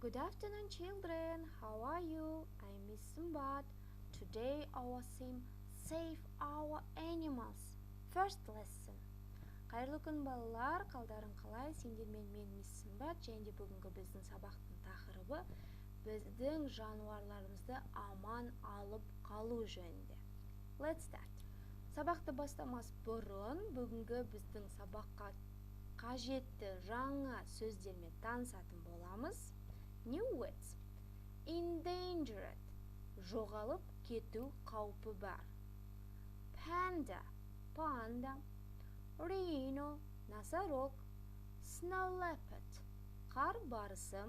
Good afternoon, children. How are you? I'm Miss Sumbat. Today our theme Save Our Animals. First lesson. Қайырлы күн балалар, қалдарың қалай? Сендермен мен Miss Sumbat, және бүгінгі біздің сабақтың тақырыбы біздің жануарларымызды аман алып қалу жөнінде. Let's start. Сабақты бастамас бұрын бүгінгі біздің сабаққа қажетті жаңа сөздермен танысатын боламыз. New words. Endangered. Жоғалып кету қаупі бар. Panda. Panda. Rhino. Носорог. Snow leopard. Қар барысы.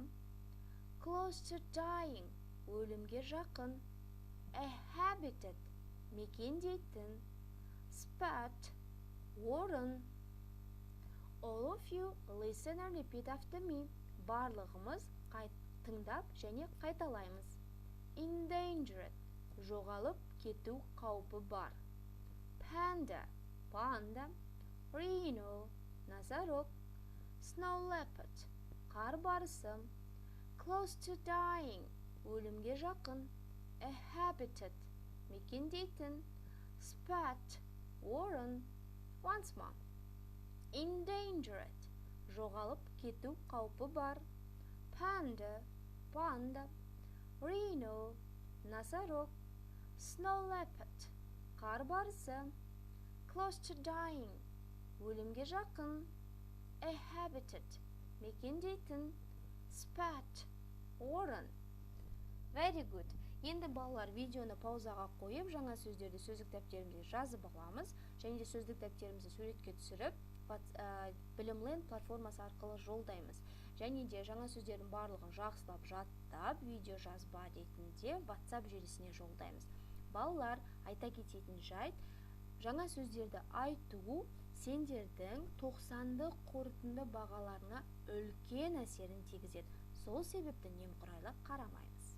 Close to dying. Өлімге жақын. A habitat. Мекендейтін. Spot. Орын. All of you listen and repeat after me. Барлығымыз тыңдап және қайталаймыз. Endangered. Жоғалып кету қаупі бар. Panda. Panda. Rhino. Носорог. Snow leopard. Қар барысы. Close to dying. Өлімге жақын. A habitat. Мекендейтін. Spot. Орын. Once more. Endangered. Жоғалып кету қаупі бар. Panda. Panda. Rhino. Носорог. Snow leopard. Қар барысы. Close to dying. Өлімге жақын. A habitat. Мекендейтін. Spot. Орын. Very good. Енді балалар видеоны паузаға қойып, жаңа сөздерді сөздік дәптерімізге жазып аламыз. Және де сөздік дәптерімізді суретке түсіріп, Білімленд платформасы арқылы жолдаймыз. Және де жаңа сөздердің барлығын жақсылап жаттап, видео жазба ретінде WhatsApp желісіне жолдаймыз. Балалар, айта кететін жайт, жаңа сөздерді айту сендердің 90-ды қорытынды бағаларына үлкен әсерін тигізеді. Сол себепті немқұрайлы қарамаймыз.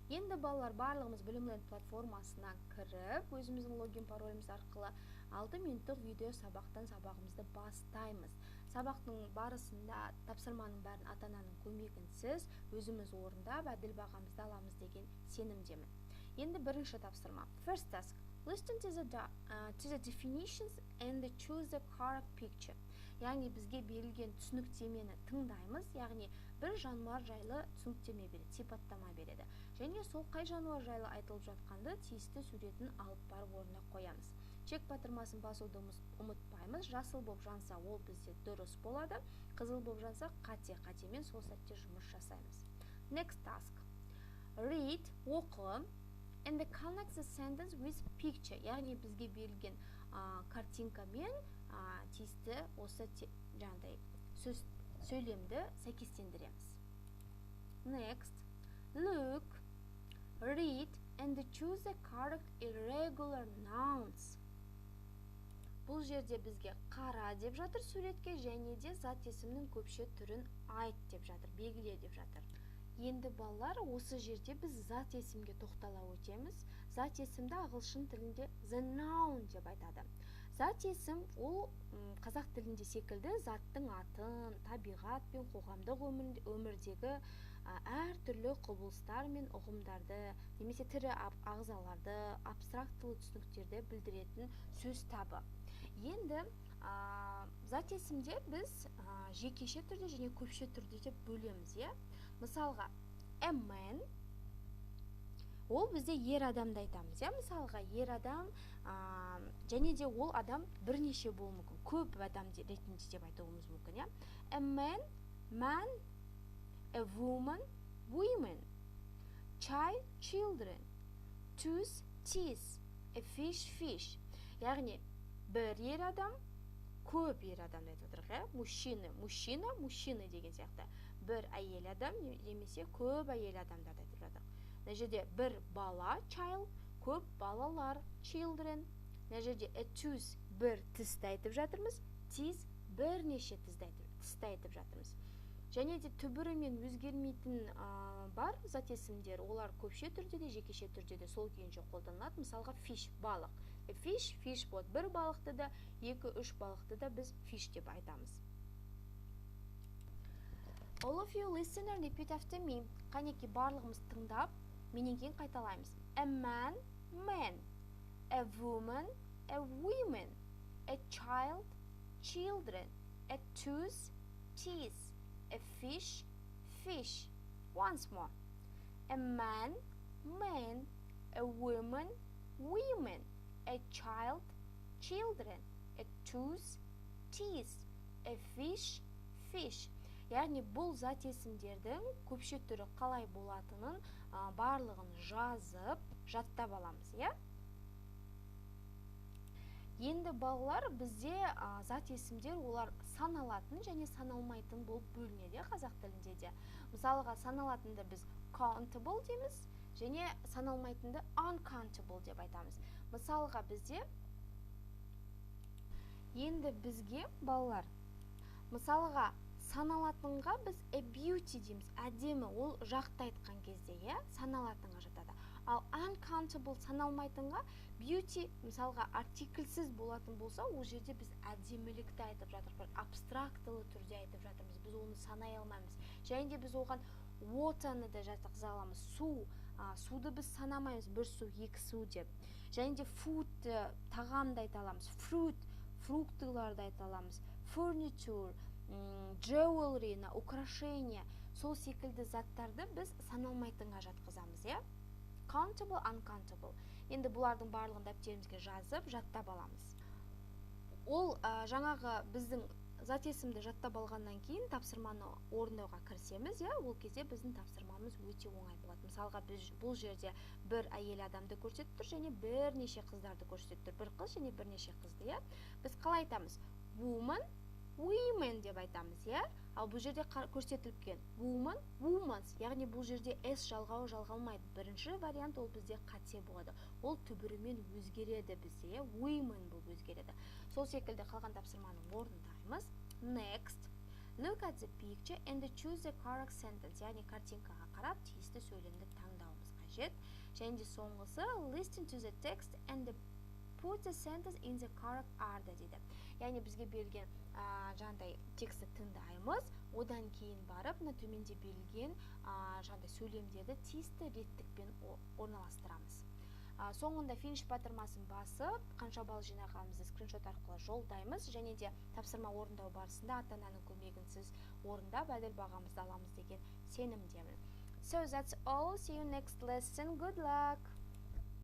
Енді балалар, барлығымыз Білімленд платформасына кіріп, өзіміздің логин пароліміз арқылы 6 минуттық видео сабағымызды бастаймыз. Сабақтың барысында тапсырманың бәрін ата-ананың көмегінсіз өзіміз орындап, әділ бағамызды аламыз деген сенімдемін. Енді бірінші тапсырма. First task. Listen to the definitions and choose the correct picture. Яғни бізге берілген түсініктемені тыңдаймыз, яғни бір жануар жайлы түсініктеме береді, сипаттама береді. Және сол қай жануар жайлы айтылып жатқанды тиісті суретін алып барып орнына қоямыз. Чек батырмасын басуды ұмытпаймыз. Жасыл боп жанса, ол бізде дұрыс болады. Қызыл боп жанса, қатемен сол сәтте жұмыс жасаймыз. Next task. Read, оқы, and connect the sentence with picture. Яғни бізге берілген картинкамен тиісті осы жаңағыдай сөйлемді сәйкестендіреміз. Next. Look, read, and choose the correct irregular nouns. Бұл жерде бізге қара деп жатыр суретке, және де зат есімнің көпше түрін айт деп жатыр, белгіле деп жатыр. Енді балалар, осы жерде біз зат есімге тоқтала өтеміз. Зат есімді ағылшын тілінде the noun деп айтады. Зат есім ол қазақ тілінде секілді заттың атын, табиғат пен қоғамдық өмірдегі әртүрлі құбылыстар мен ұғымдарды, немесе тірі ағзаларды, абстрактылы түсініктерді білдіретін сөз табы. Енді зат есімде біз жекеше түрде және көпше түрде деп бөлеміз. Мысалға, a man, ол бізде ер адамды айтамыз. Мысалға, ер адам, және де ол адам бірнеше болуы мүмкін, көп адам ретінде деп айтуымыз мүмкін. A man, man, a woman, women, child, children, tooth, teeth, a fish, fish. Яғни, бір ер адам, көп ер адам айтып отырық. Мужчина, мужчина деген сияқты. Бір әйел адам, немесе көп әйел адамдарды айтып жатыр. Мына жерде бір бала, child, көп балалар, children. Мына жерде a tooth, бір тісті айтып жатырмыз, teeth, бірнеше тісті айтып жатырмыз. Және де түбірімен өзгермейтін бар зат есімдер, олар көпше түрде де, жекеше түрде де сол күйінше қолданылады. Мысалға, fish, балық. Fish болады. Бір балықты да, 2-3 балықты да біз fish деп айтамыз. All of you listen and repeat after me. Қанеки барлығымыз тыңдап, менен кейін қайталаймыз. A man, man. A woman, a woman. A child, children. A tooth, teeth. A fish, fish. Once more. A man, man. A woman, women. A child, children. A tooth, teeth. A fish, fish. Яғни бұл зат есімдердің көпше түрі қалай болатынын барлығын жазып, жаттап аламыз, иә? Енді балалар бізде зат есімдер олар саналатын және саналмайтын болып бөлінеді, қазақ тілінде де. Мысалға саналатынды біз countable дейміз, және саналмайтынды uncountable деп айтамыз. Мысалға бізде енді бізге балалар мысалға саналатынға біз a beauty дейміз, әдемі, ол жақты айтқан кезде, иә, саналатынға жатады. Ал uncountable саналмайтынға beauty, мысалға артикльсіз болатын болса, ол жерде біз әдемілікті айтып жатырмыз, абстрактылы түрде айтып жатырмыз, біз оны санай алмаймыз. Және де біз оған water'ны да жатқыза аламыз, суды біз санамаймыз, бір су, екі су деп. Және де food, тағамды айта аламыз, fruit, фруктыларды айта аламыз, furniture, jewelry, украшения, сол секілді заттарды біз саналмайтынға жатқызамыз, иә? Countable, uncountable. Енді бұлардың барлығын дәптерімізге жазып, жаттап аламыз. Ол жаңағы біздің зат есімді жаттап алғаннан кейін тапсырманы орындауға кірісеміз, иә? Ол кезде біздің тапсырмамыз өте оңай болады. Мысалға бұл жерде бір әйел адамды көрсетіп тұр, және бірнеше қыздарды көрсетіп тұр. Бір қыз және бірнеше қызды, иә? Біз қалай айтамыз? Woman, women деп айтамыз, иә? Ал бұл жерде көрсетілген woman, womans, яғни бұл жерде s жалғауы жалғалмайды. Бірінші вариант ол бізде қате болады. Ол түбірімен өзгереді бізде, иә? Women бұл өзгереді. Сол секілді қалған тапсырманы орындаймыз. Next, look at the picture and choose the correct sentence, яғни картинкаға қарап, тиісті сөйлемді таңдауымыз қажет. Және де соңғысы, listen to the text and put the sentence in the correct order дейді. Яғни бізге берілген жаңағыдай тексті тыңдаймыз, одан кейін барып, төменде берілген жаңағыдай сөйлемдерді тиісті реттікпен орналастырамыз. Соңында финиш батырмасын басып, қанша балл жинағанымызды скриншот арқылы жолдаймыз, және де тапсырма орындау барысында ата-ананың көмегінсіз орындап, әділ бағамызды аламыз деген сенімдемін. So that's all. See you next lesson. Good luck.